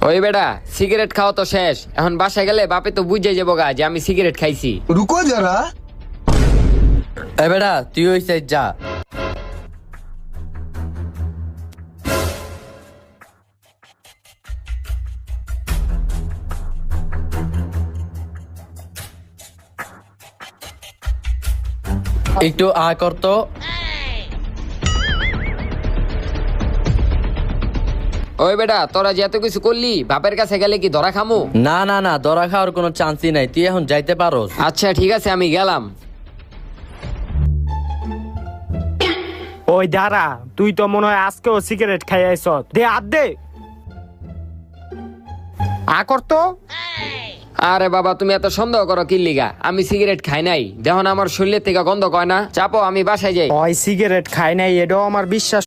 ওই বেটা সিগারেট খাওয়া তো শেষ, এখন বাসায় গেলে বাপে তো বুঝে যাবো গা যে আমি সিগারেট খাইছি। रुको जरा। এ বেটা তুই ওই সাইড যা। একটু আ করতো। ওই বেটা তোরা যে এত কিছু করলি, বাপের কাছে গেলে কি ধরা খামু? না না না, ধরা খাওয়ার কোনো চান্সই নাই, তুই এখন যাইতে পারোস। আচ্ছা ঠিক আছে, আমি গেলাম। ওই দাঁড়া, তুই তো মনে হয় আজকেও সিগারেট খাই আইস। দে আর দে আ করতো। আরে বাবা তুমি এত সন্দেহ করো কি লিগা? আমি সিগারেট খাই নাই, দেখো না আমার শরীরের থেকে গন্ধ কয় না। চাপো, আমি বাসায় যাই। ওই সিগারেট খাই নাই, এটাও আমার বিশ্বাস